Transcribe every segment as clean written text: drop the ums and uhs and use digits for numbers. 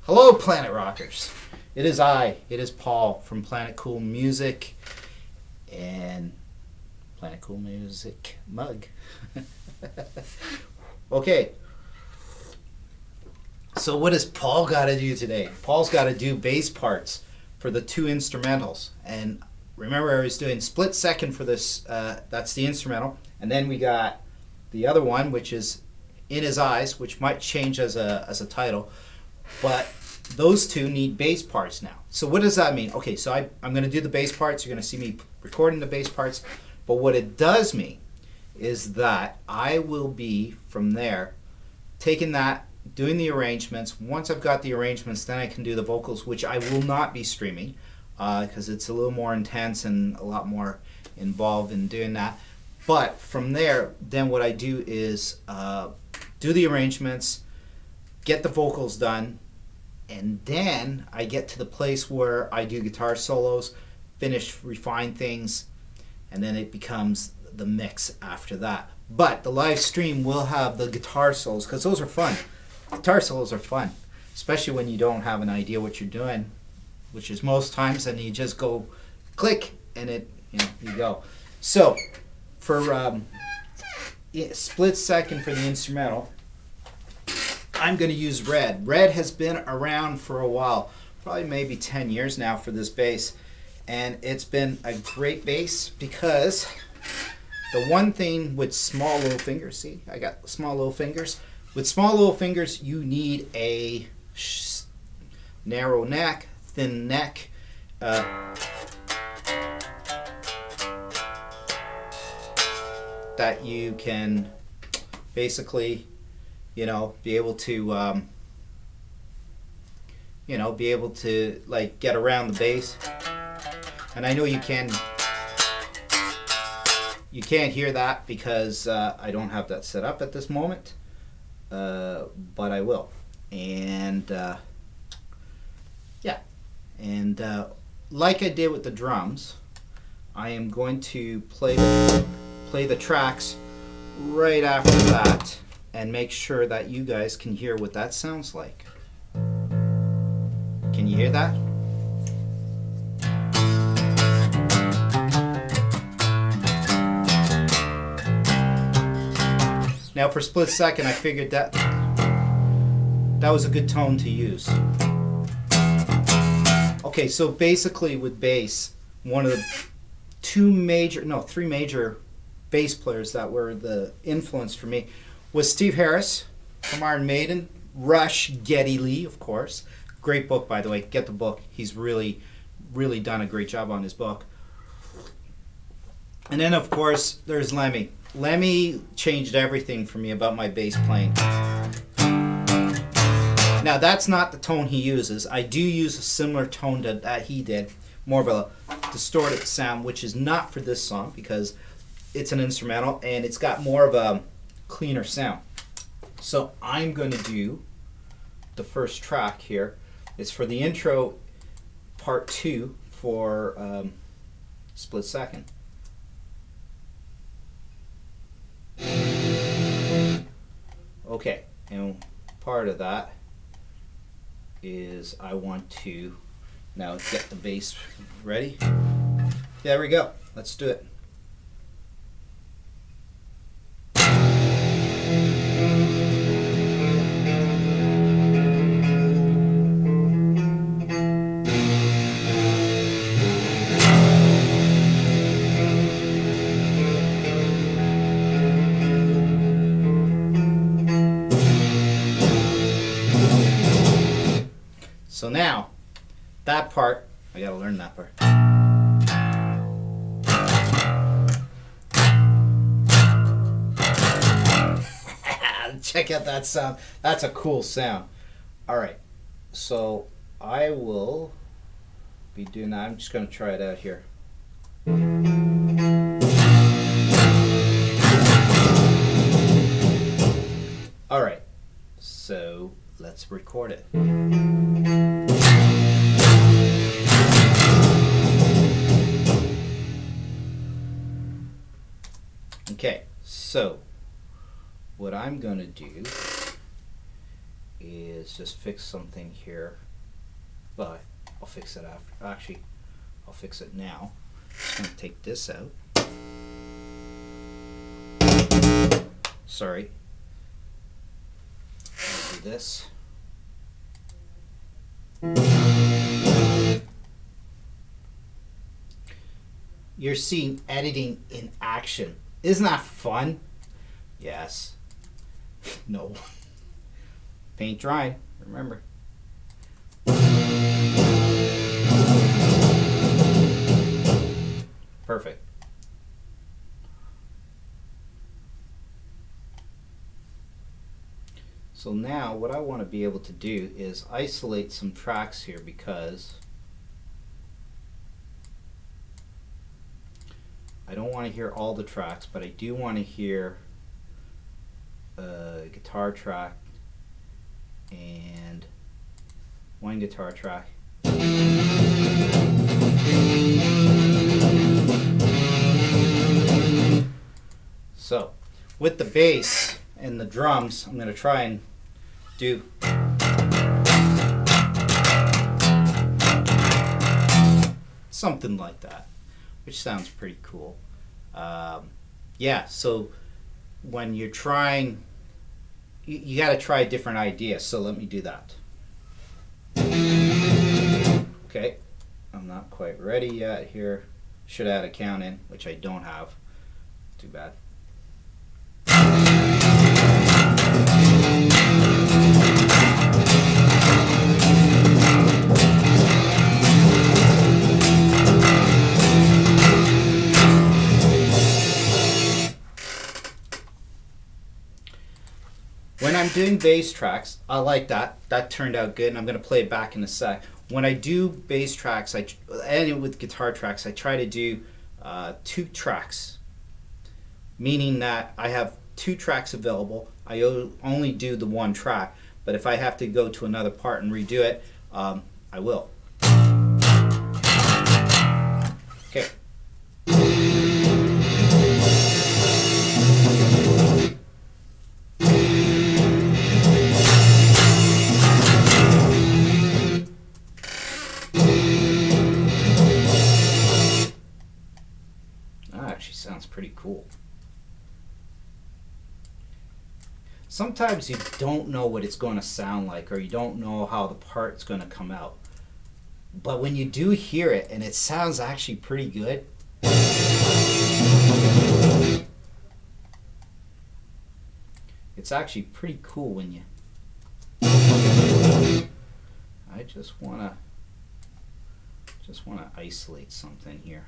Hello, Planet Rockers. It is Paul from Planet Cool Music and Planet Cool Music mug. Okay. So what does Paul got to do today? Paul's got to do bass parts for the two instrumentals. And remember, I was doing split second for this. That's the instrumental. And then we got the other one, which is In His Eyes, which might change as a title. But those two need bass parts now. So what does that mean? Okay, so I'm going to do the bass parts. You're going to see me recording the bass parts. But what it does mean is that I will be, from there, taking that, doing the arrangements. Once I've got the arrangements, then I can do the vocals, which I will not be streaming because it's a little more intense and a lot more involved in doing that. But from there, then what I do is do the arrangements, get the vocals done, and then I get to the place where I do guitar solos, finish, refine things, and then it becomes the mix after that. But the live stream will have the guitar solos because those are fun. Guitar solos are fun, especially when you don't have an idea what you're doing, which is most times, and you just go click and you go. So for split second for the instrumental, I'm going to use Red. Red has been around for a while, probably maybe 10 years now for this bass, and it's been a great bass because the one thing with small little fingers, see, I got small little fingers. With small little fingers, you need a narrow neck, thin neck, that you can basically, be able to, be able to like get around the bass. And I know you can't hear that because I don't have that set up at this moment. But I will, and like I did with the drums, I am going to play the tracks right after that and make sure that you guys can hear what that sounds like. Can you hear that? Now for split second, I figured that was a good tone to use. Okay, so basically with bass, one of the three major bass players that were the influence for me was Steve Harris from Iron Maiden, Rush, Geddy Lee, of course. Great book, by the way. Get the book. He's really, really done a great job on his book. And then, of course, there's Lemmy. Lemmy changed everything for me about my bass playing. Now, that's not the tone he uses. I do use a similar tone that he did, more of a distorted sound, which is not for this song because it's an instrumental and it's got more of a cleaner sound. So I'm going to do the first track here. It's for the intro, part 2 for split second. Okay, and part of that is I want to now get the bass ready. There we go. Let's do it. So now, that part, I gotta learn that part. Check out that sound. That's a cool sound. Alright, so I will be doing that. I'm just gonna try it out here. Alright, so let's record it. Okay, so what I'm going to do is just fix something here. Well, I'll fix it after. Actually, I'll fix it now. I'm going to take this out. Sorry. I'll do this. You're seeing editing in action. Isn't that fun? Yes. No. Paint dry, remember. Perfect. So now what I want to be able to do is isolate some tracks here, because I don't want to hear all the tracks, but I do want to hear a guitar track and one guitar track. So with the bass and the drums, I'm going to try and do something like that, which sounds pretty cool. Yeah, so when you're trying, you got to try a different idea. So let me do that. Okay, I'm not quite ready yet here. Should add a count in, which I don't have. Too bad. When I'm doing bass tracks, I like that. That turned out good, and I'm going to play it back in a sec. When I do bass tracks, and with guitar tracks, I try to do 2 tracks, meaning that I have 2 tracks available. I only do the 1 track, but if I have to go to another part and redo it, I will. Okay. That actually sounds pretty cool. Sometimes you don't know what it's going to sound like, or you don't know how the part's going to come out. But when you do hear it, and it sounds actually pretty good, it's actually pretty cool when you... I just want to isolate something here.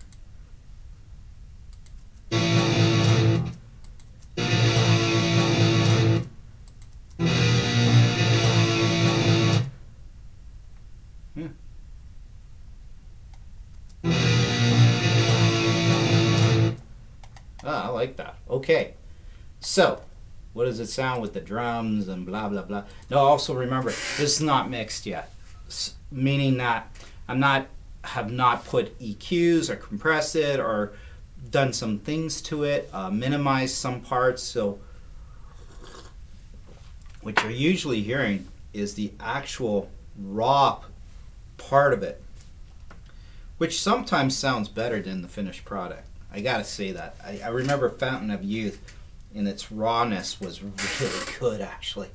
I like that. Okay, so what does it sound with the drums and blah blah blah? No, also remember, this is not mixed yet, meaning that have not put EQs or compressed it or done some things to it, minimized some parts. So what you're usually hearing is the actual raw part of it, which sometimes sounds better than the finished product. I gotta say that. I remember Fountain of Youth, and its rawness was really good, actually.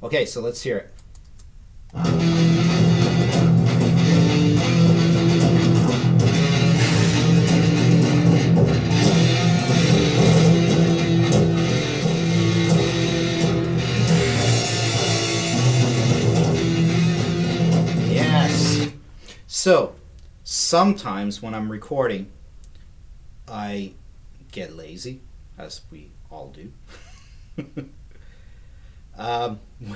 Okay, so let's hear it. Yes. So, sometimes when I'm recording, I get lazy, as we all do.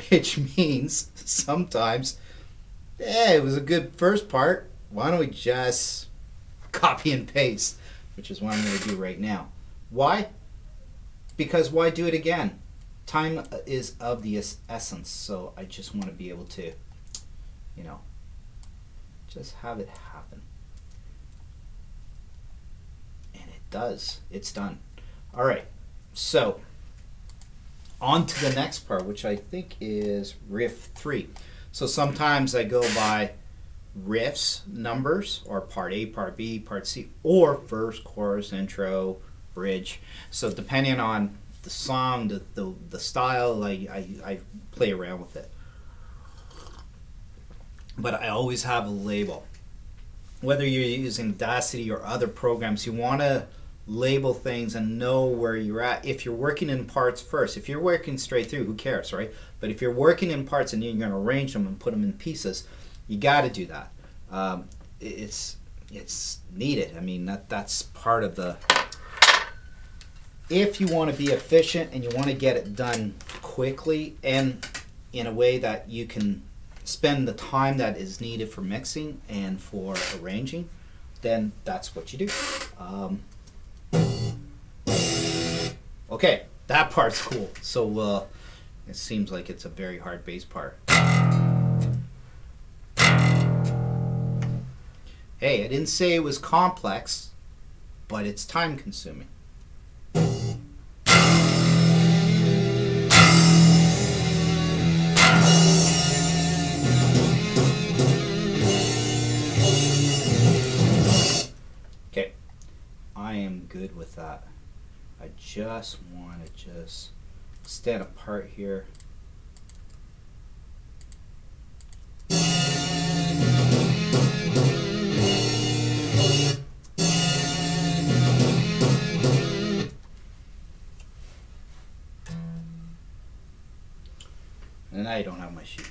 Which means sometimes, it was a good first part. Why don't we just copy and paste, which is what I'm going to do right now. Why? Because why do it again? Time is of the essence, so I just want to be able to, just have it happen. And it does. It's done. All right. So on to the next part, which I think is riff 3. So sometimes I go by riffs, numbers, or part A, part B, part C, or verse, chorus, intro, bridge. So depending on the song, the style, I play around with it. But I always have a label. Whether you're using Audacity or other programs, you want to label things and know where you're at. If you're working in parts first, if you're working straight through, who cares, right? But if you're working in parts and you're going to arrange them and put them in pieces, you got to do that. It's needed. I mean, that's part of the... If you want to be efficient and you want to get it done quickly and in a way that you can spend the time that is needed for mixing and for arranging, then that's what you do. Okay, that part's cool. So it seems like it's a very hard bass part. Hey, I didn't say it was complex, but it's time consuming. Okay, I am good with that. I just want to stand apart here. And I don't have my sheet.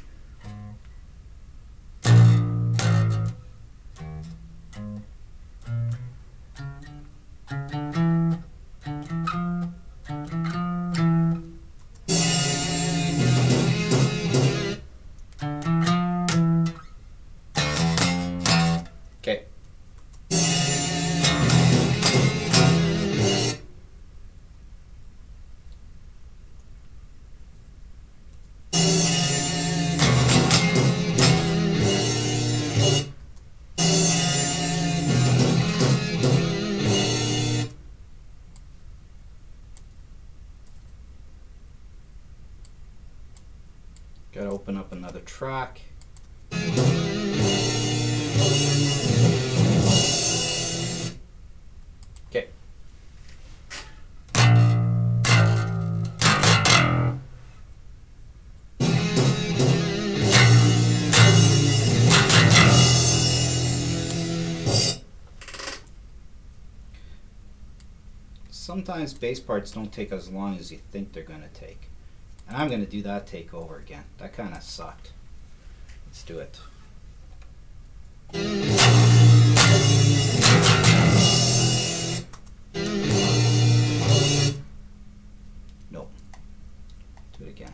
Okay. Gotta open up another track. Okay. Sometimes bass parts don't take as long as you think they're going to take. And I'm going to do that take over again. That kind of sucked. Let's do it. Nope. Do it again.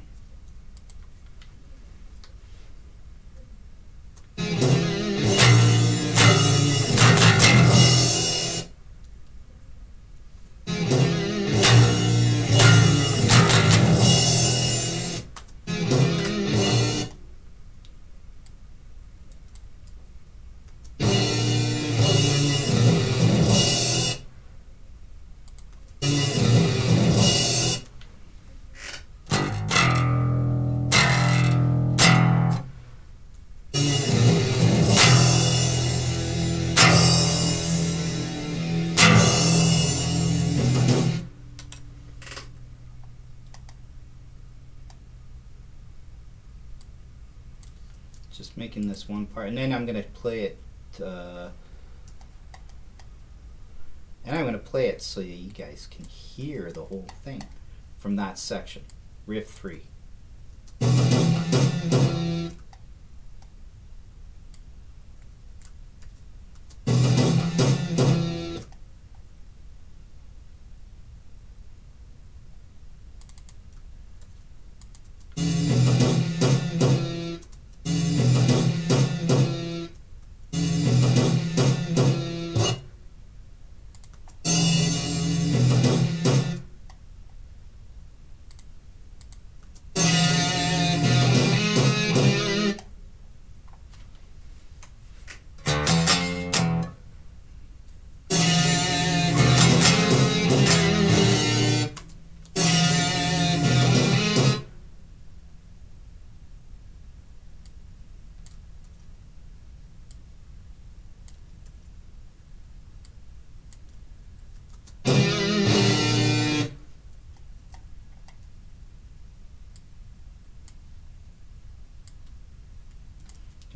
Just making this one part, and then I'm going to play it so you guys can hear the whole thing from that section. Riff 3.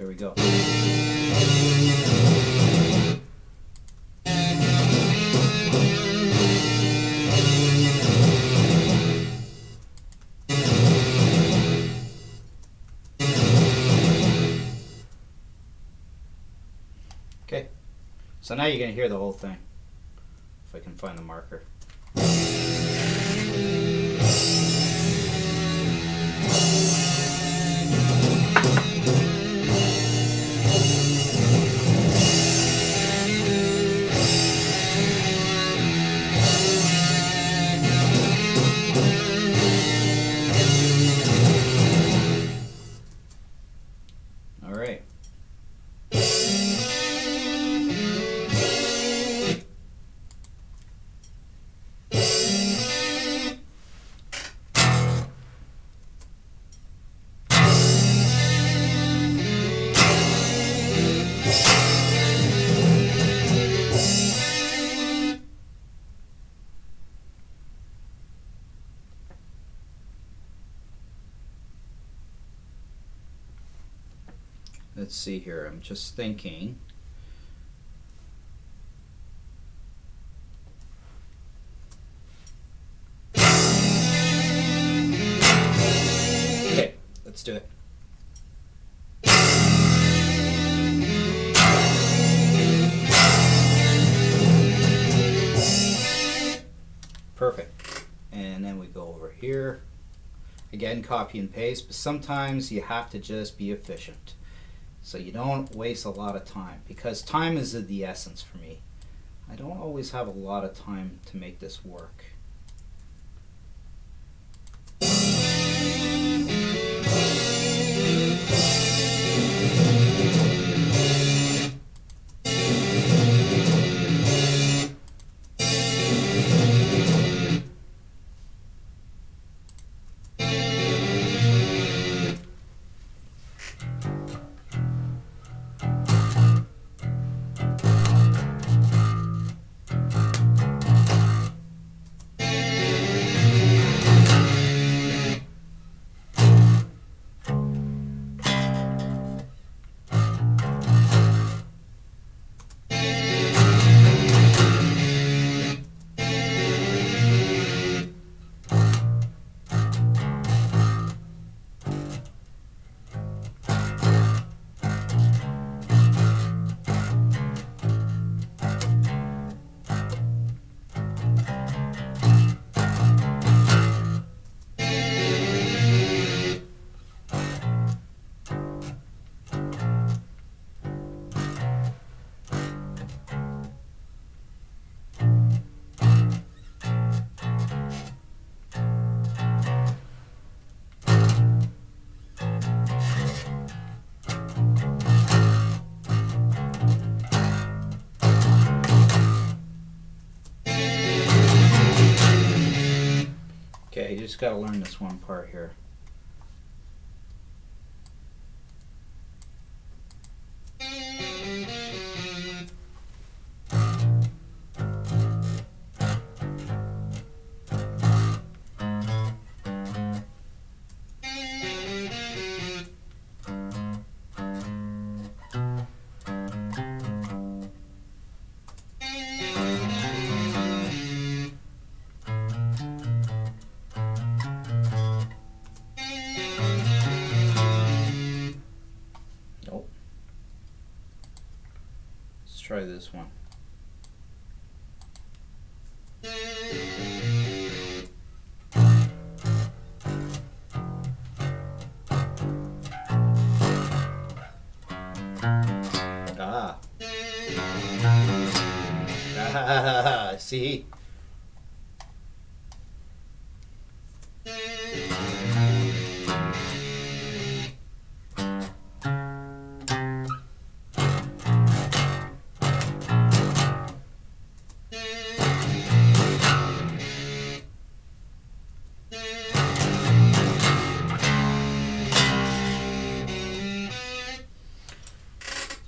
There we go. Okay, so now you're going to hear the whole thing, if I can find the marker. All right. Let's see here. I'm just thinking. Okay, let's do it. Perfect. And then we go over here. Again, copy and paste, but sometimes you have to just be efficient, so you don't waste a lot of time, because time is of the essence for me. I don't always have a lot of time to make this work. Okay, you just got to learn this one part here. Nope. Let's try this one. Ah, see?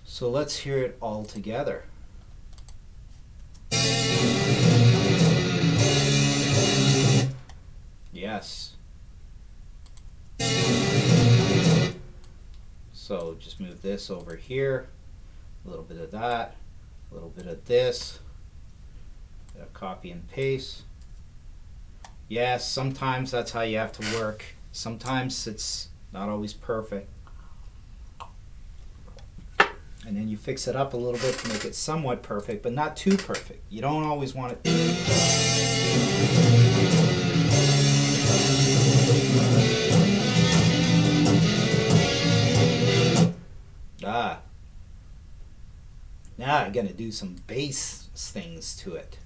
So let's hear it all together. Yes. So just just move this over here, a little bit of that, a little bit of this, copy and paste. Yes, sometimes that's how you have to work. Sometimes it's not always perfect. And then you fix it up a little bit to make it somewhat perfect, but not too perfect. You don't always want it. Now I'm going to do some bass things to it.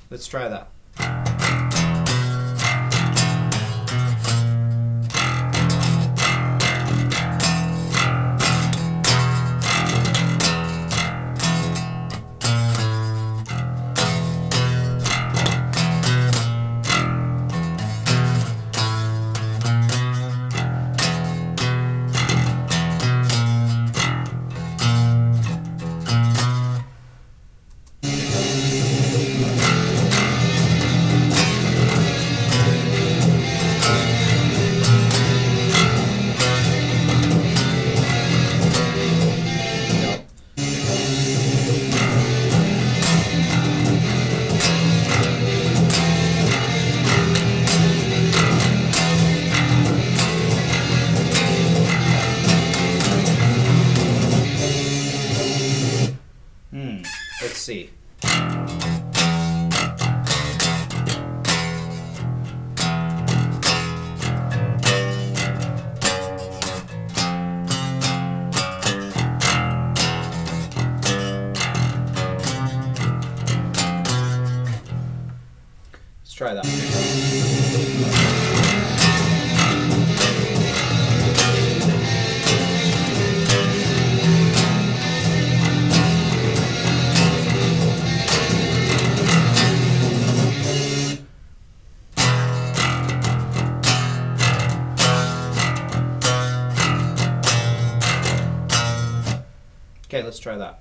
Let's try that. Let's see. Let's try that. Okay, let's try that.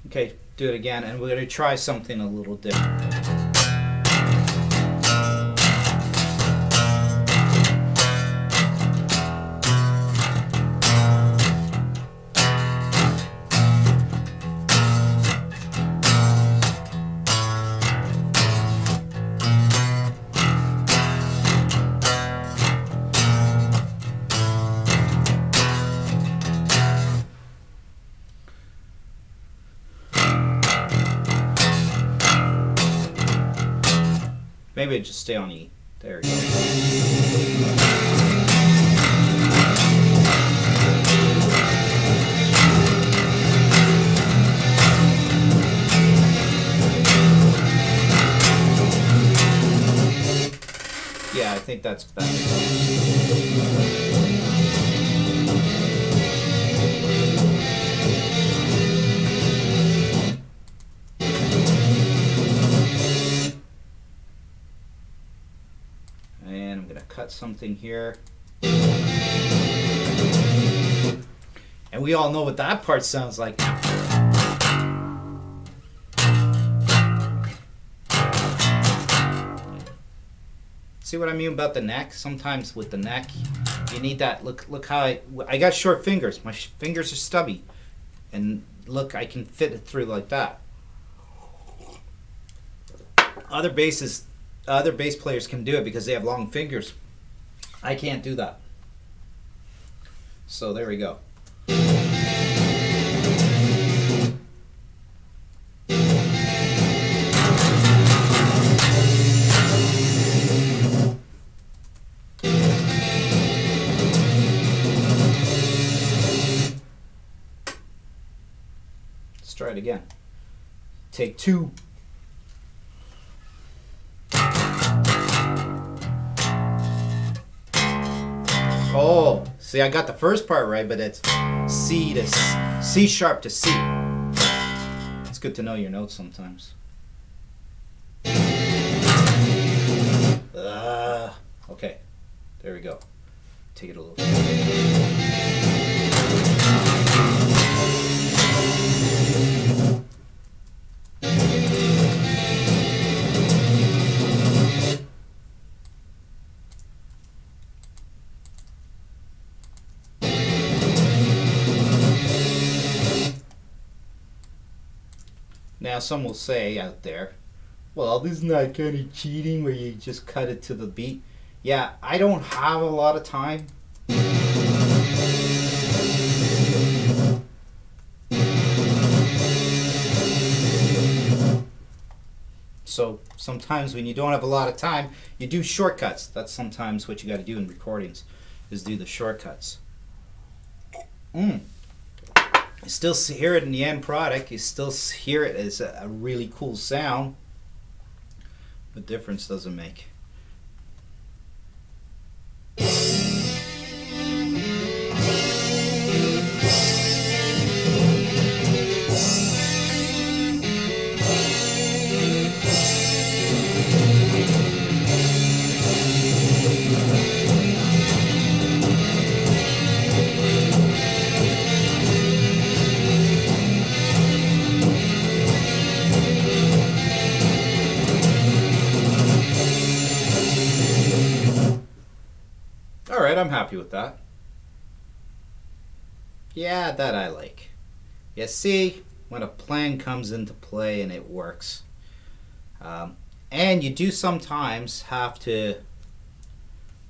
Okay, do it again, and we're going to try something a little different. Maybe it just stay on E. There you go. Yeah, I think that's better. And I'm going to cut something here. And we all know what that part sounds like. See what I mean about the neck? Sometimes with the neck, you need that. Look how I got short fingers. My fingers are stubby. And look, I can fit it through like that. Other bass players can do it because they have long fingers. I can't do that. So there we go. Let's try it again. Take two. Oh, see, I got the first part right, but it's C to C sharp to C. It's good to know your notes sometimes. Okay, there we go. Take it a little. Now, some will say out there, well, this is not kind of cheating where you just cut it to the beat. Yeah, I don't have a lot of time. So sometimes when you don't have a lot of time, you do shortcuts. That's sometimes what you got to do in recordings, is do the shortcuts. You still hear it in the end product. You still hear it as a really cool sound. What difference does it make? Alright, I'm happy with that. Yeah, that I like. You see, when a plan comes into play and it works. And you do sometimes have to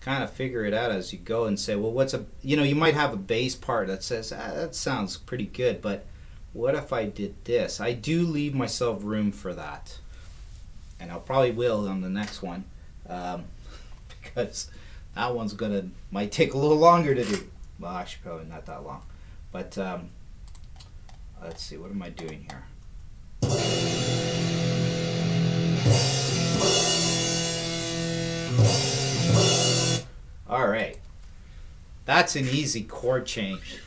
kind of figure it out as you go and say, well, you might have a bass part that says, that sounds pretty good, but what if I did this? I do leave myself room for that. And I probably will on the next one. Because that one's might take a little longer to do. Well, actually, probably not that long. But let's see, what am I doing here? All right, that's an easy chord change.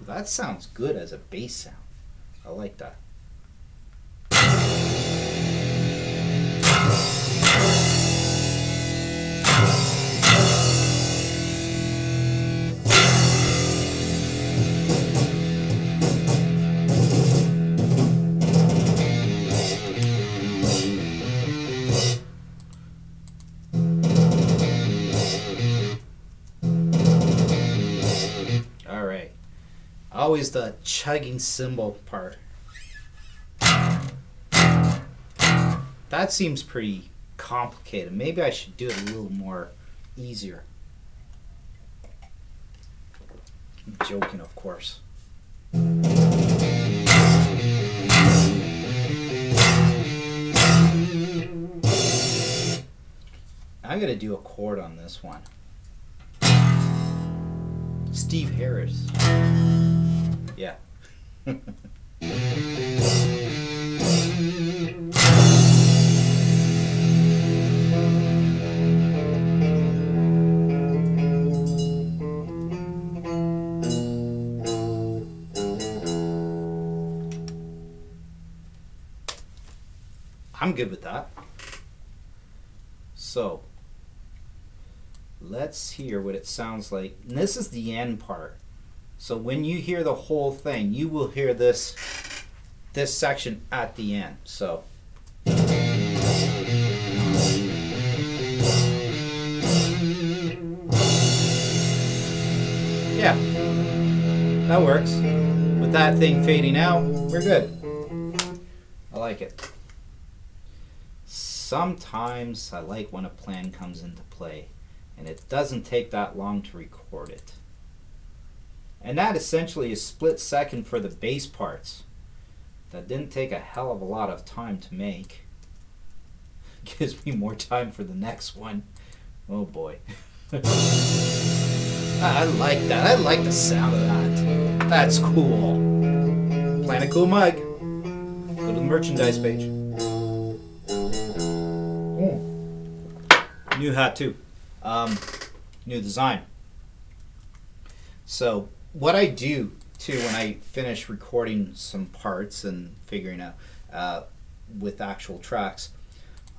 That sounds good as a bass sound. I like that. Always the chugging cymbal part. That seems pretty complicated. Maybe I should do it a little more easier. I'm joking, of course. I'm gonna do a chord on this one. Steve Harris. Yeah. I'm good with that. So, let's hear what it sounds like. And this is the end part. So when you hear the whole thing, you will hear this section at the end. So yeah, that works. With that thing fading out, we're good. I like it. Sometimes I like when a plan comes into play and it doesn't take that long to record it. And that essentially is split second for the bass parts. That didn't take a hell of a lot of time to make. Gives me more time for the next one. Oh boy. I like that. I like the sound of that. That's cool. Planet Cool Mug. Go to the merchandise page. New hat too. New design. So what I do too when I finish recording some parts and figuring out with actual tracks,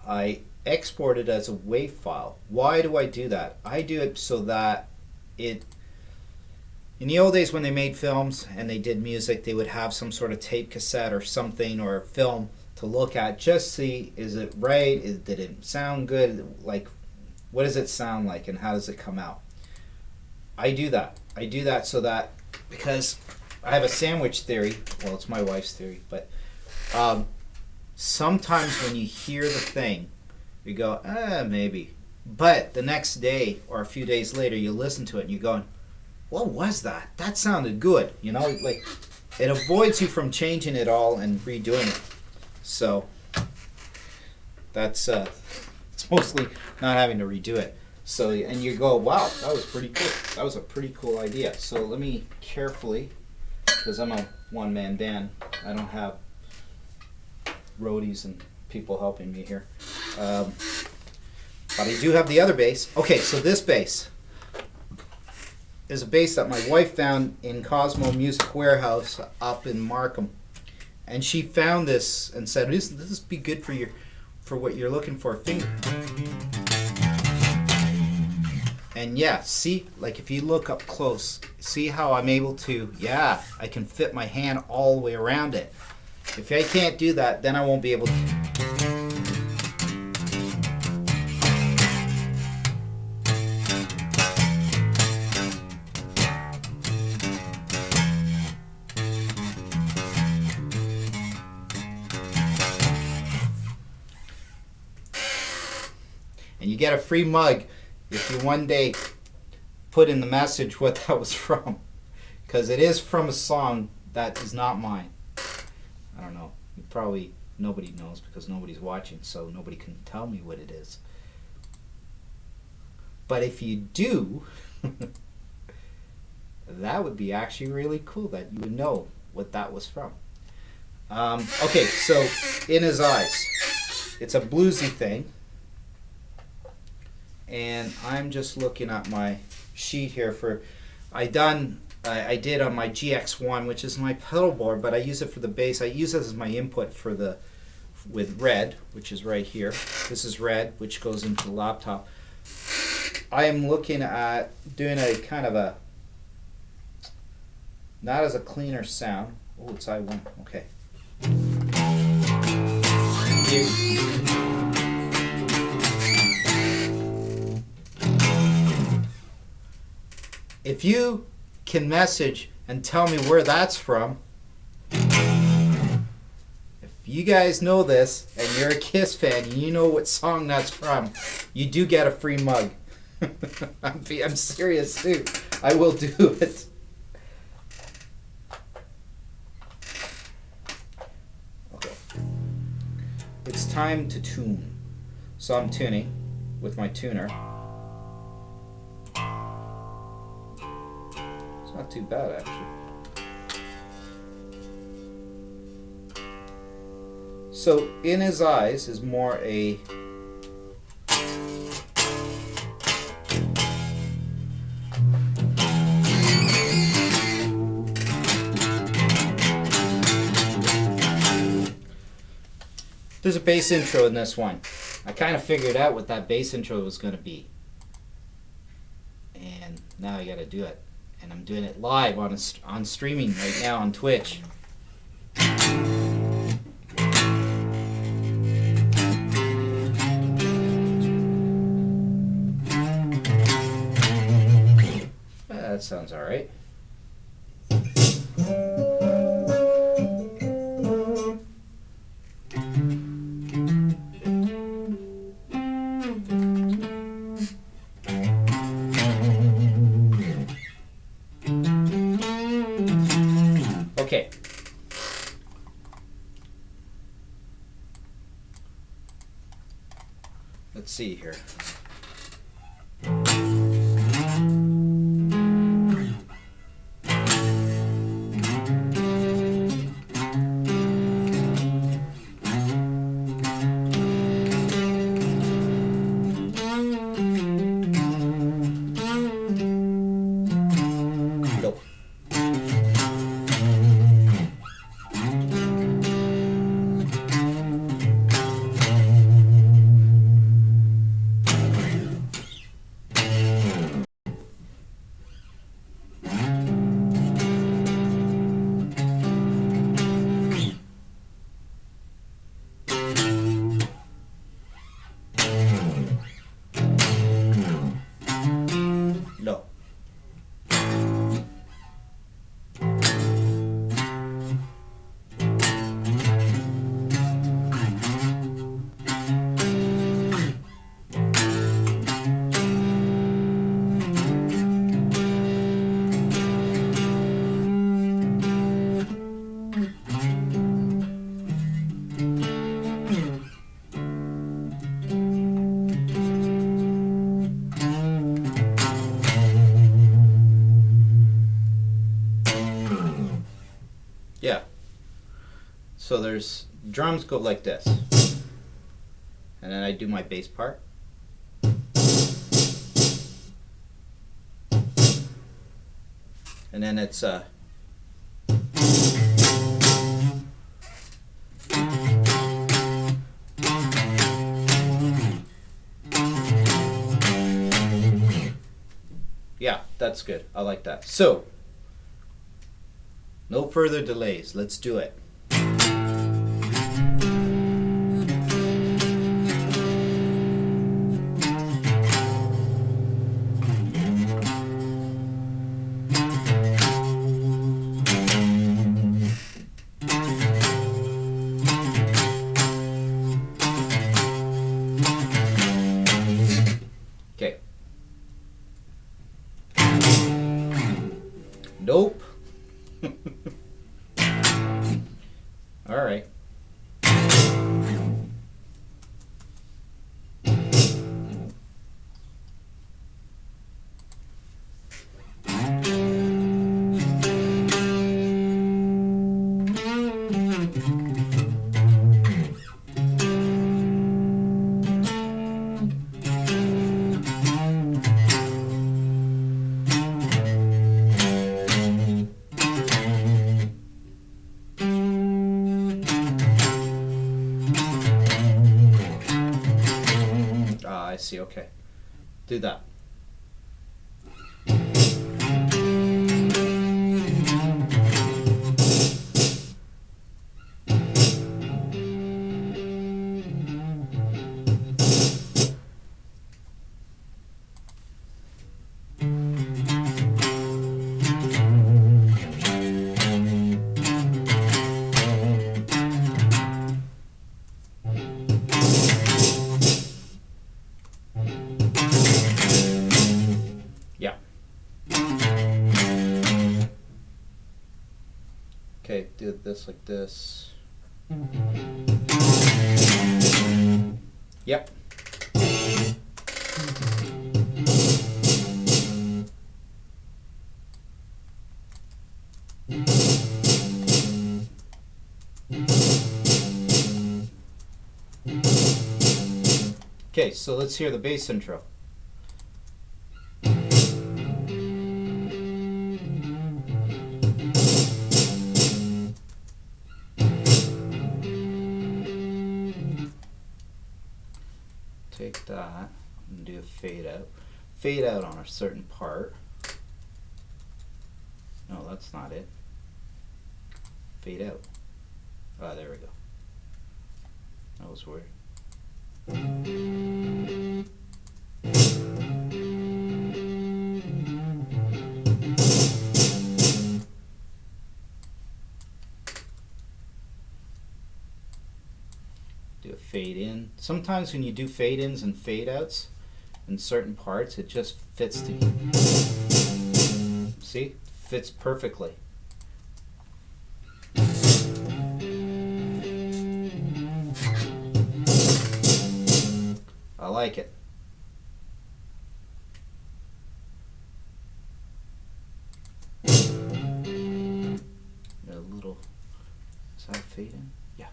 I export it as a WAV file. Why do I do that? I do it so that it, in the old days when they made films and they did music, they would have some sort of tape cassette or something or film to look at, just see, is it right, did it sound good, like what does it sound like and how does it come out. I do that so that, because I have a sandwich theory, well it's my wife's theory, but sometimes when you hear the thing you go, maybe, but the next day or a few days later you listen to it and you're going, what was that? That sounded good. You know, like it avoids you from changing it all and redoing it. So that's it's mostly not having to redo it. So, and you go, wow, that was pretty cool. That was a pretty cool idea. So let me carefully, because I'm a one-man band, I don't have roadies and people helping me here. But I do have the other bass. Okay, so this bass is a bass that my wife found in Cosmo Music Warehouse up in Markham, and she found this and said, "This be good for what you're looking for, finger." And yeah, see, like if you look up close, see how I'm able to, I can fit my hand all the way around it. If I can't do that, then I won't be able to. And you get a free mug if you one day put in the message what that was from, because it is from a song that is not mine. I don't know. Nobody knows because nobody's watching, so nobody can tell me what it is. But if you do, that would be actually really cool that you would know what that was from. Okay, so In His Eyes. It's a bluesy thing. And I'm just looking at my sheet here for, I did on my GX1, which is my pedal board, but I use it for the bass. I use it as my input for with red, which is right here. This is red, which goes into the laptop. I am looking at doing a kind of a, not as a cleaner sound. Oh, it's I1, okay. If you can message and tell me where that's from, if you guys know this and you're a Kiss fan and you know what song that's from, you do get a free mug. I'm serious too. I will do it. Okay. It's time to tune. So I'm tuning with my tuner. Not too bad, actually. So, In His Eyes is more a there's a bass intro in this one. I kind of figured out what that bass intro was going to be. And now I got to do it. And I'm doing it live on streaming right now on Twitch. That sounds all right. Okay. Let's see here. So there's drums go like this, and then I do my bass part. And then it's yeah, that's good. I like that. So, no further delays. Let's do it. Okay. Nope. All right. I see. Okay. Do that. Yeah. Okay, do this like this. Yep. Okay, so let's hear the bass intro. Take that and do a fade out. Fade out on a certain part. No, that's not it. Fade out. Ah, there we go. That was weird. Do a fade in. Sometimes when you do fade ins and fade outs in certain parts, it just fits together. See? Fits perfectly. I like it. A little. Is that a fade in? Yeah.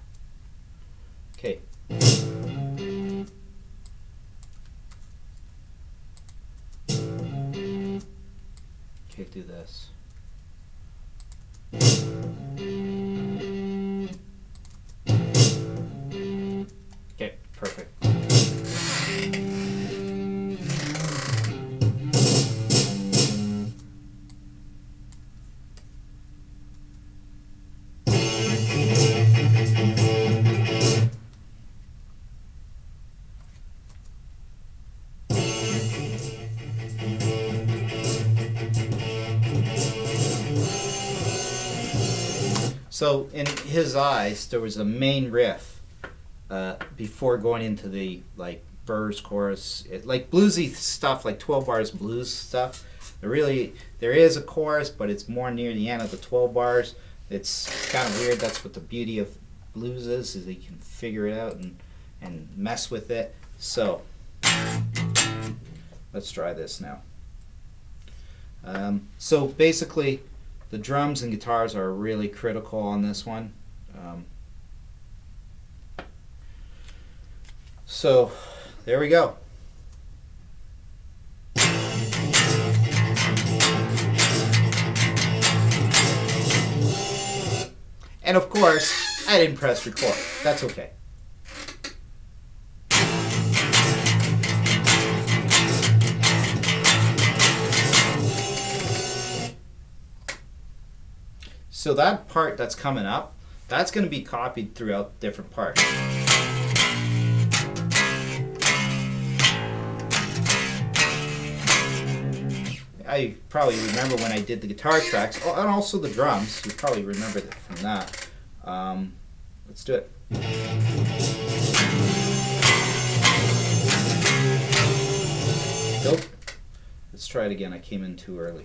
Okay. Okay, do this. Okay, perfect. So in his eyes, there was a main riff before going into the like verse, chorus, like bluesy stuff, like 12 bars blues stuff. There is a chorus, but it's more near the end of the 12 bars. It's kind of weird. That's what the beauty of blues is that you can figure it out and mess with it. So let's try this now. So basically, the drums and guitars are really critical on this one. So there we go. And of course, I didn't press record. That's okay. So that part that's coming up, that's going to be copied throughout different parts. I probably remember when I did the guitar tracks, oh, and also the drums. You probably remember that from that. Let's do it. Nope. Let's try it again. I came in too early.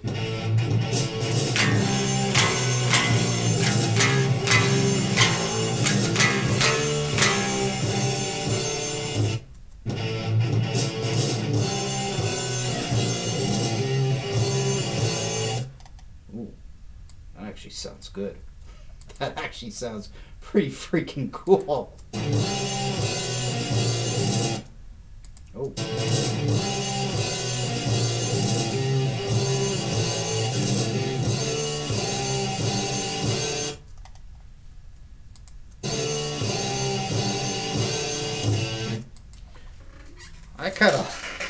Actually sounds good. That actually sounds pretty freaking cool. Oh.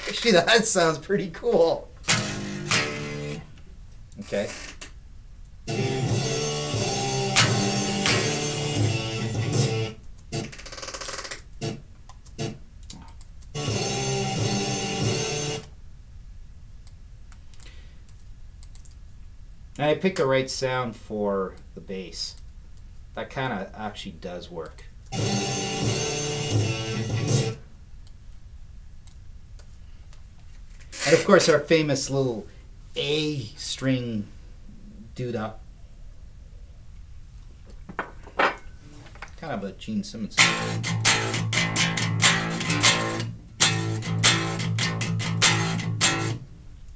Actually that sounds pretty cool. Okay. And I picked the right sound for the bass. That kind of actually does work. And of course our famous little A string doodah. Kind of a Gene Simmons.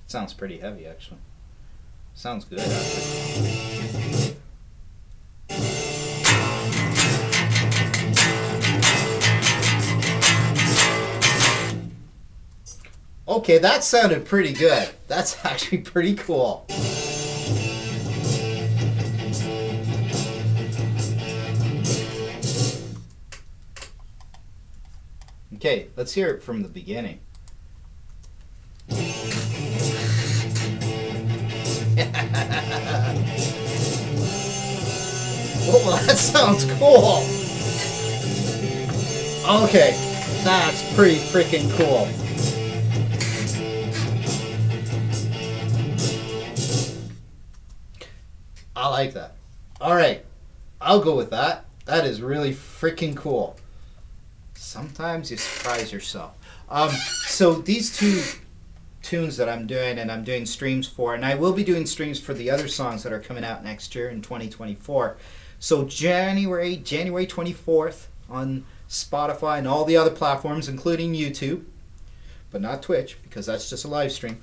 Sounds pretty heavy actually. Sounds good actually. Okay, that sounded pretty good. That's actually pretty cool. Okay, let's hear it from the beginning. Well, that sounds cool. Okay, that's pretty freaking cool. I like that. Alright, I'll go with that. That is really freaking cool. Sometimes you surprise yourself. So these two tunes that I'm doing, and I'm doing streams for, and I will be doing streams for the other songs that are coming out next year in 2024. So January 24th on Spotify and all the other platforms, including YouTube, but not Twitch, because that's just a live stream,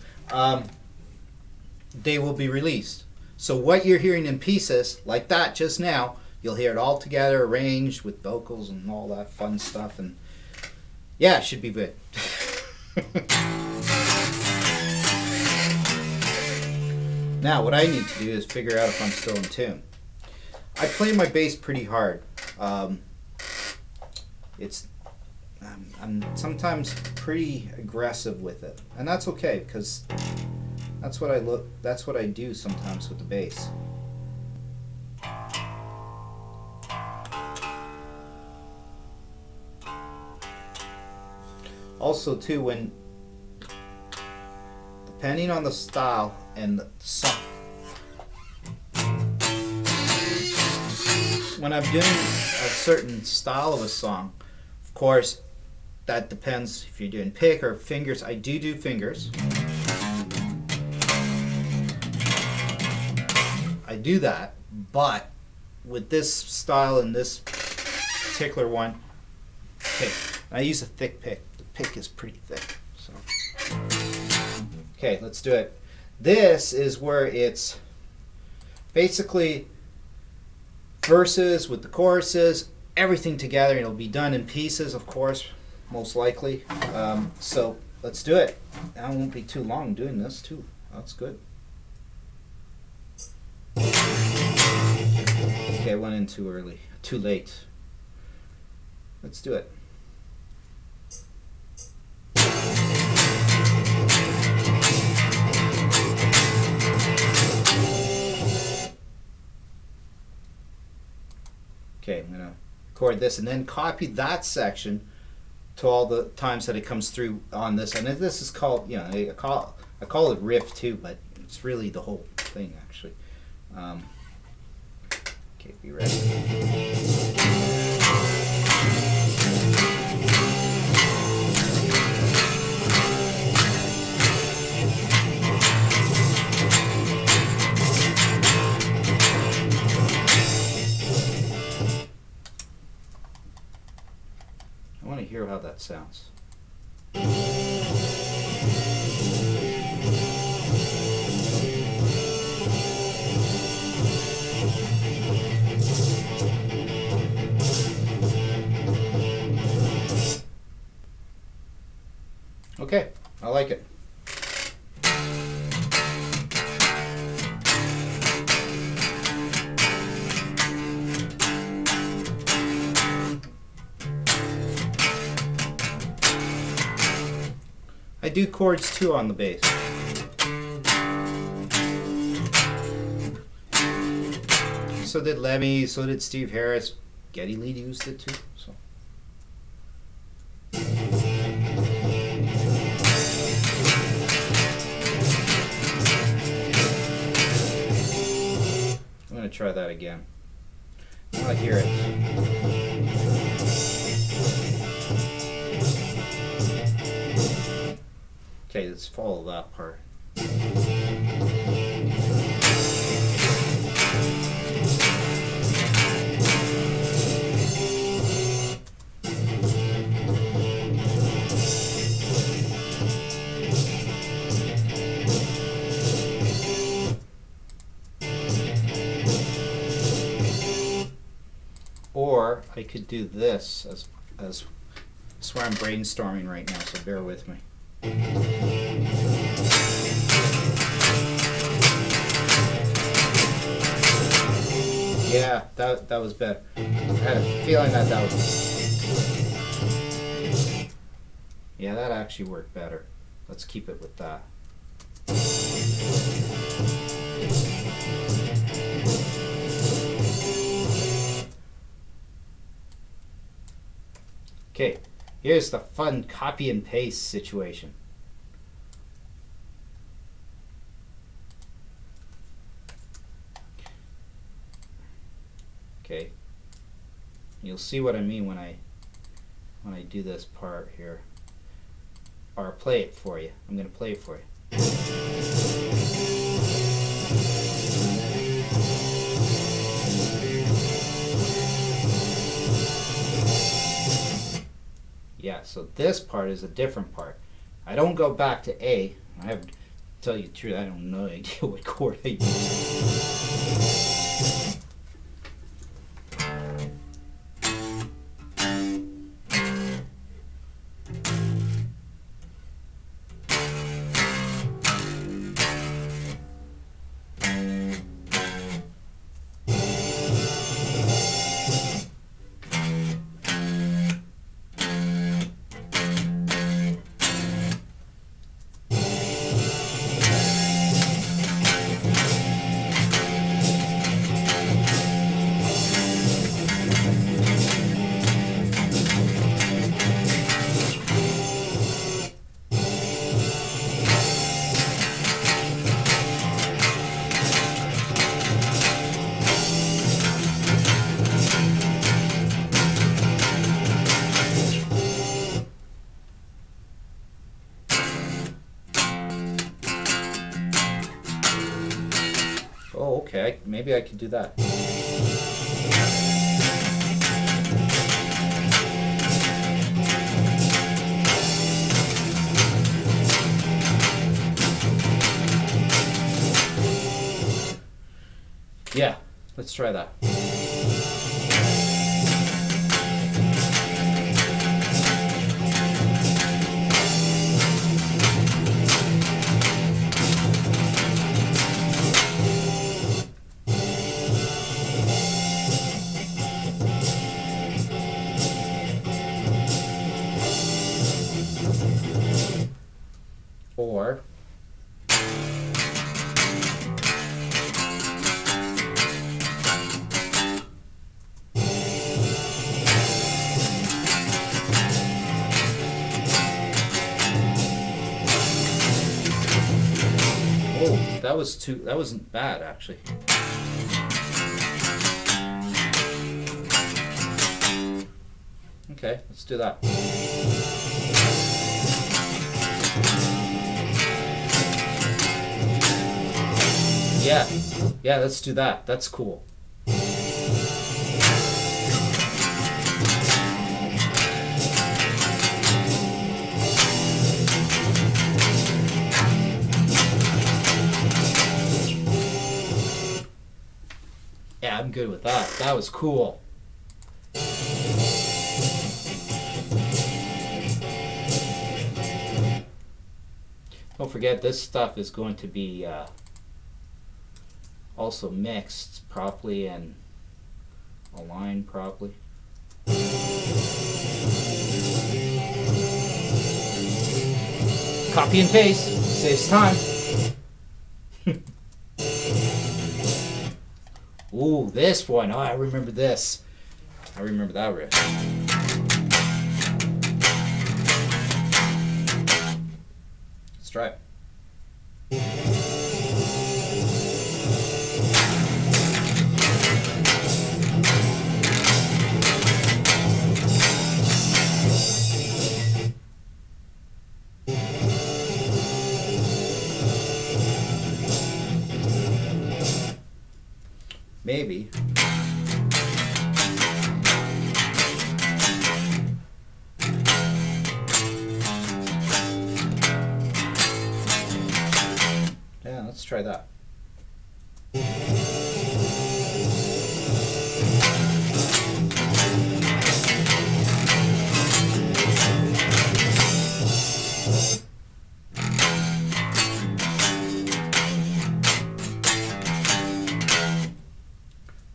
they will be released. So what you're hearing in pieces, like that just now, you'll hear it all together, arranged with vocals and all that fun stuff, and yeah, it should be good. Now, what I need to do is figure out if I'm still in tune. I play my bass pretty hard. I'm sometimes pretty aggressive with it, and that's okay because that's what I do sometimes with the bass. Also, too, depending on the style and the song, when I'm doing a certain style of a song, of course, that depends if you're doing pick or fingers. I do fingers. I do that, but with this style and this particular one, pick. I use a thick pick. The pick is pretty thick. So, okay, let's do it. This is where it's basically verses with the choruses, everything together. It'll be done in pieces, of course, most likely. So let's do it. I won't be too long doing this too. That's good. Okay, I went in too early, too late. Let's do it. Okay, I'm gonna record this and then copy that section to all the times that it comes through on this. And this is called, you know, I call it riff too, but it's really the whole thing actually. Okay, be ready. I want to hear how that sounds. Okay, I like it. I do chords too on the bass. So did Lemmy, so did Steve Harris. Geddy Lee used it too. So. I'm going to try that again. I hear it. Okay, let's follow that part. Or I could do this as that's where I'm brainstorming right now, so bear with me. Yeah, that was better. I had a feeling that was... Yeah, that actually worked better. Let's keep it with that. Okay, here's the fun copy and paste situation. Okay, you'll see what I mean when I do this part here, or play it for you. I'm going to play it for you. Yeah, so this part is a different part. I don't go back to A. I have to tell you the truth, I have no idea what chord I use. Oh, okay. Maybe I could do that. Yeah, let's try that. That wasn't bad actually. Okay, let's do that. Yeah, let's do that. That's cool. Yeah, I'm good with that. That was cool. Don't forget, this stuff is going to be also mixed properly and aligned properly. Copy and paste saves time. Ooh, this one. Oh, I remember this. I remember that riff. Let's try it. Maybe. Yeah, let's try that.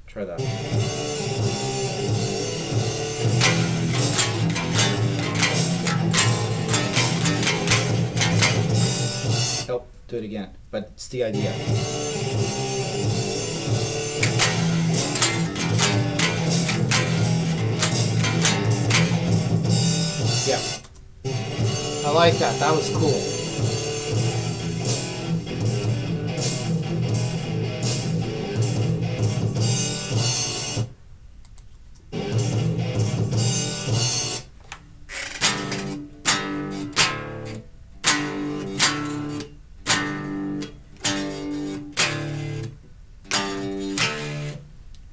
Try that. Oh, do it again, but it's the idea. Yeah. I like that. That was cool.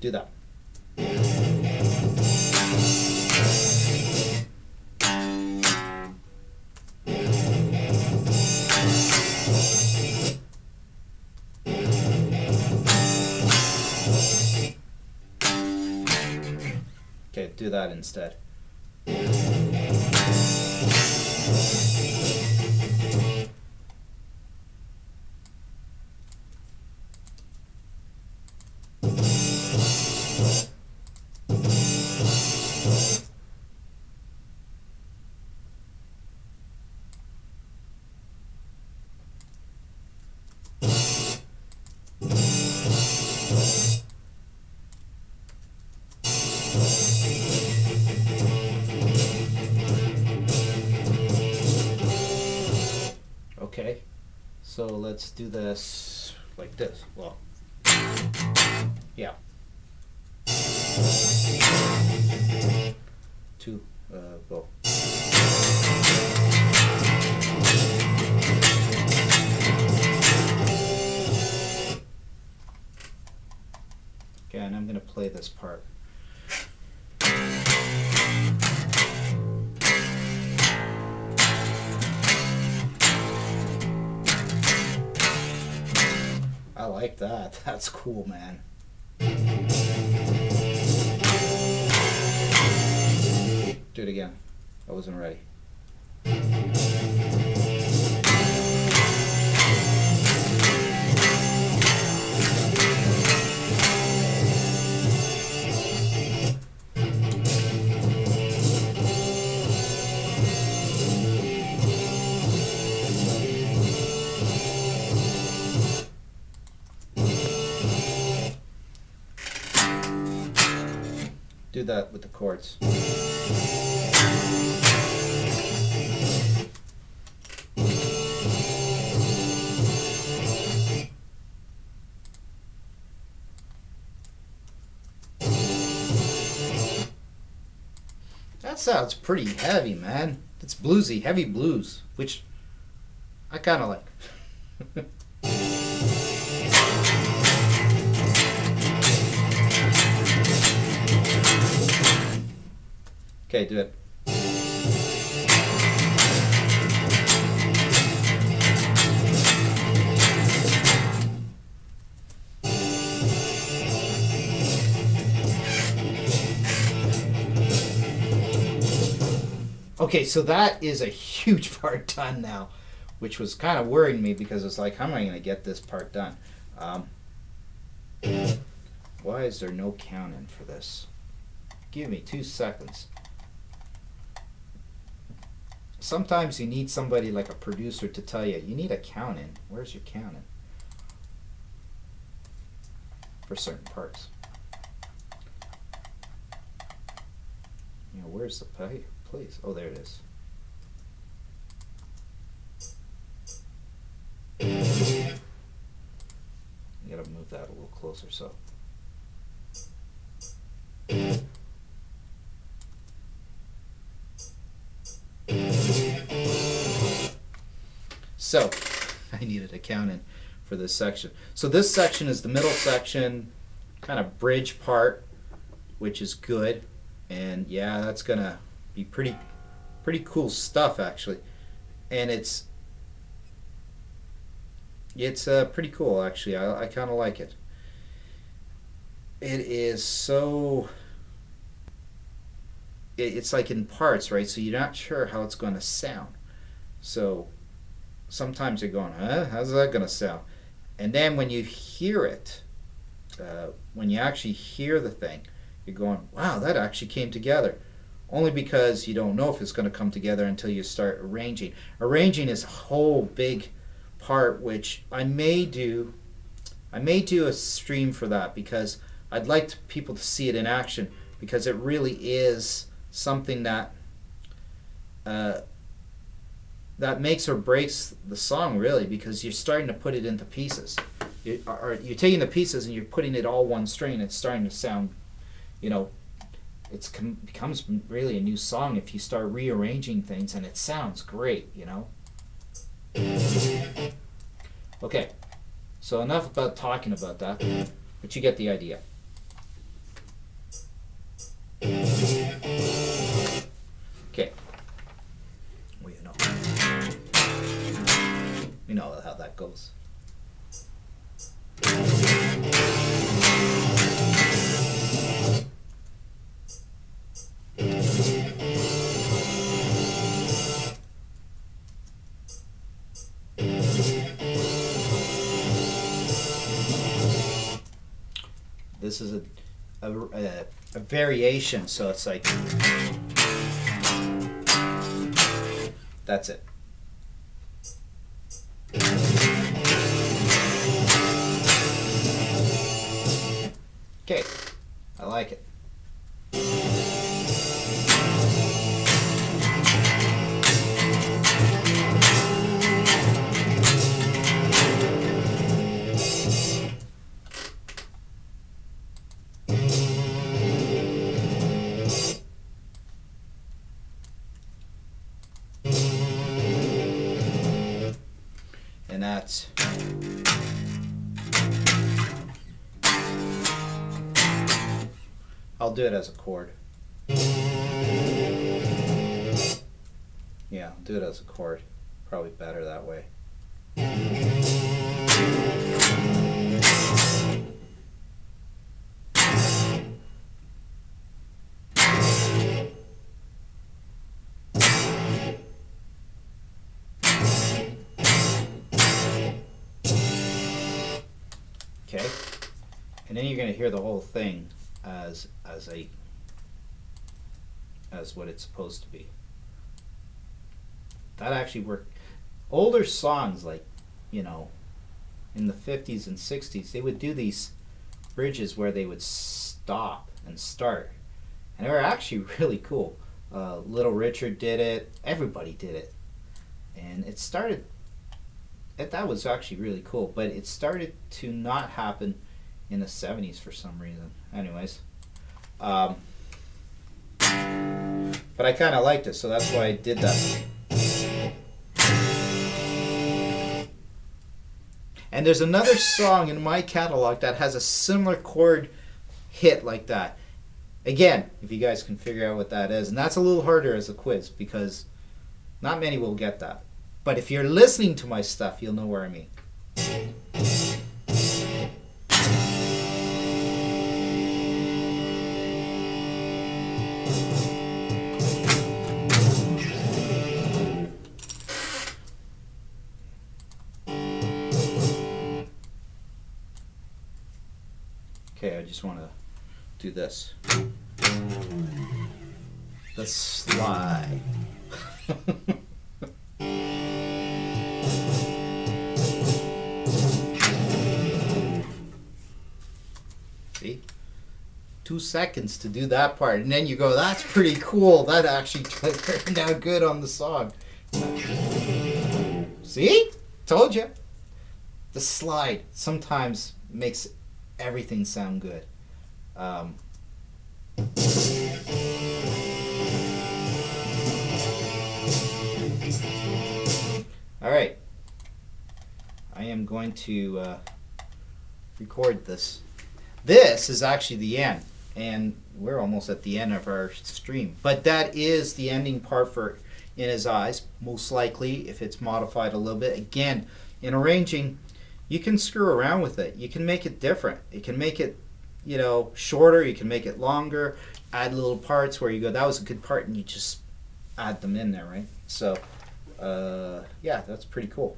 Do that. Okay, do that instead. Okay, so let's do this like this. Well, yeah. Two, go. Okay, and I'm gonna play this part. I like that. That's cool, man. Do it again. I wasn't ready. Do that with the chords. That sounds pretty heavy, man. It's bluesy, heavy blues, which I kind of like. Okay, do it. Okay, so that is a huge part done now, which was kind of worrying me because it's like, how am I going to get this part done? Why is there no count-in for this? Give me 2 seconds. Sometimes you need somebody like a producer to tell you, you need a count-in. Where's your count-in? For certain parts. You know, where's the play? Please. Oh, there it is. You gotta move that a little closer so. So, I needed a count-in for this section. So this section is the middle section, kind of bridge part, which is good. And yeah, that's gonna be pretty cool stuff actually. And it's pretty cool actually. I kind of like it. It is so, it's like in parts, right? So you're not sure how it's going to sound. So sometimes you're going, huh? How's that going to sound? And then when you hear it, when you actually hear the thing, you're going, wow, that actually came together. Only because you don't know if it's going to come together until you start arranging. Arranging is a whole big part, which I may do a stream for that, because I'd like people to see it in action, because it really is something that that makes or breaks the song, really, because you're starting to put it into pieces. You're taking the pieces and you're putting it all one string. It's starting to sound, you know, it becomes really a new song if you start rearranging things, and it sounds great, you know. Okay, so enough about talking about that, but you get the idea. Okay. Well, you know how that goes. This is a variation, so it's like, that's it. Okay, I like it. And that's I'll do it as a chord. Yeah, I'll do it as a chord. Probably better that way. Okay, and then you're going to hear the whole thing as what it's supposed to be. That actually worked. Older songs, like, you know, in the 50s and 60s, they would do these bridges where they would stop and start, and they were actually really cool. Little Richard did it. Everybody did it, and it started. That was actually really cool, but it started to not happen in the 70s for some reason. Anyways, But I kind of liked it, so that's why I did that. And there's another song in my catalog that has a similar chord hit like that. Again, if you guys can figure out what that is, and that's a little harder as a quiz because not many will get that. But if you're listening to my stuff, you'll know where I mean. Okay, I just want to do this. The slide. See? 2 seconds to do that part. And then you go, that's pretty cool. That actually turned out good on the song. See? Told you. The slide sometimes makes everything sound good. All right. I am going to record this. This is actually the end, and we're almost at the end of our stream. But that is the ending part for In His Eyes, most likely, if it's modified a little bit. Again, in arranging, you can screw around with it. You can make it different. You can make it, shorter. You can make it longer. Add little parts where you go, that was a good part, and you just add them in there, right? So, yeah, that's pretty cool.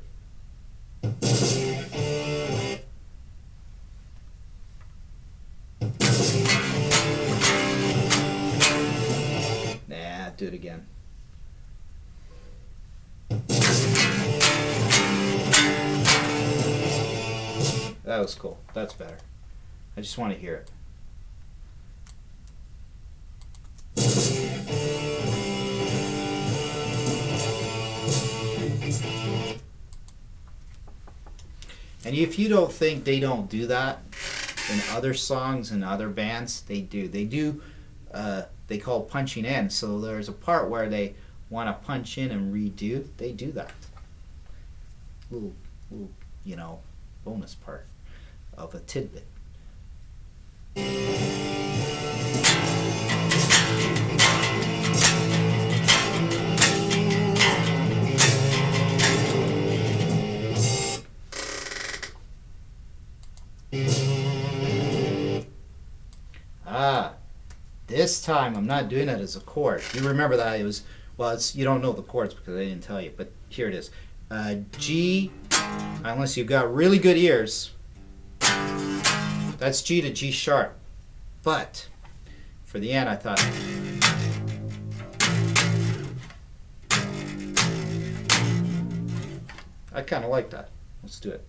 Nah, do it again. That was cool. That's better. I just want to hear it. And if you don't think they don't do that in other songs and other bands, they do. They do, they call punching in. So there's a part where they want to punch in and redo. They do that. Little, bonus part of a tidbit. This time I'm not doing it as a chord. You remember that it was, you don't know the chords because I didn't tell you, but here it is. G, unless you've got really good ears, that's G to G sharp. But for the end I thought, I kind of like that. Let's do it.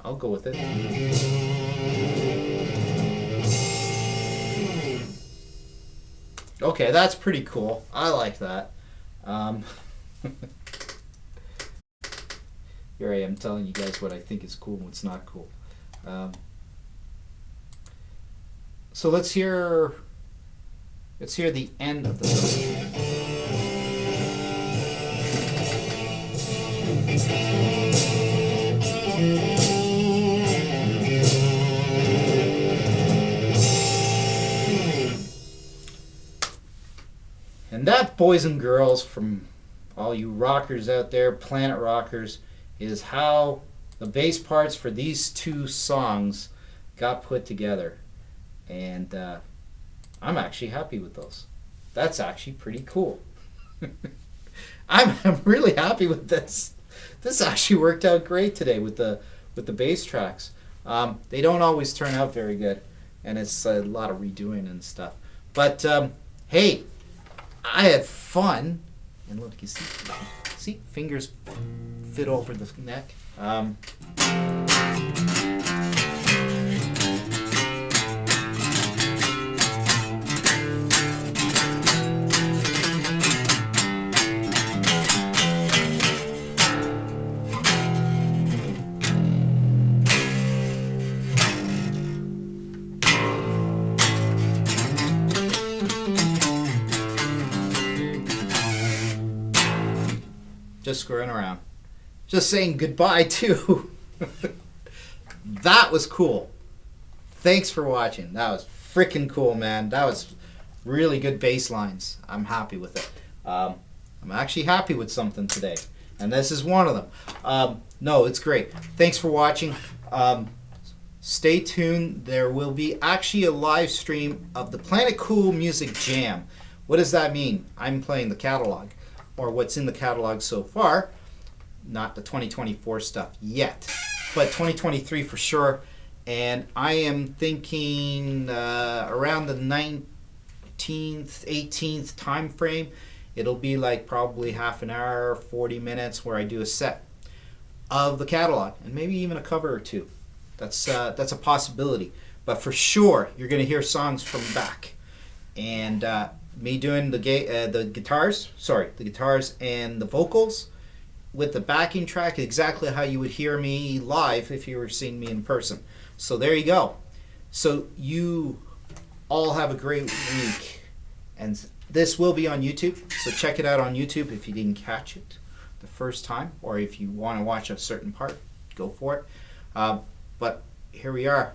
I'll go with it. Okay, that's pretty cool. I like that. Here I am telling you guys what I think is cool and what's not cool. So let's hear the end of the song. And that, boys and girls, from all you rockers out there, planet rockers, is how the bass parts for these two songs got put together. And I'm actually happy with those. That's actually pretty cool. I'm really happy with this. This actually worked out great today with the bass tracks. They don't always turn out very good, and it's a lot of redoing and stuff. But hey, I had fun. And look, you see, fingers fit over the neck. just screwing around. Just saying goodbye too. That was cool. Thanks for watching. That was freaking cool, man. That was really good bass lines. I'm happy with it. I'm actually happy with something today, and this is one of them. No, it's great. Thanks for watching. Stay tuned. There will be actually a live stream of the Planet Cool Music Jam. What does that mean? I'm playing the catalog, or what's in the catalog so far. Not the 2024 stuff yet, but 2023 for sure. And I am thinking around the 19th, 18th time frame. It'll be like probably half an hour, 40 minutes where I do a set of the catalog and maybe even a cover or two. That's a possibility. But for sure, you're going to hear songs from back. And me doing the guitars and the vocals with the backing track, exactly how you would hear me live if you were seeing me in person. So there you go. So you all have a great week. And this will be on YouTube, so check it out on YouTube if you didn't catch it the first time, or if you want to watch a certain part, go for it. But here we are.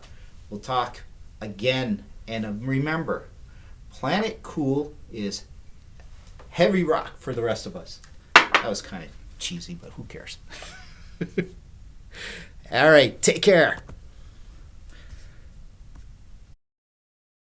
We'll talk again. And remember, Planet Cool is heavy rock for the rest of us. That was kind of cheesy, but who cares? All right, take care.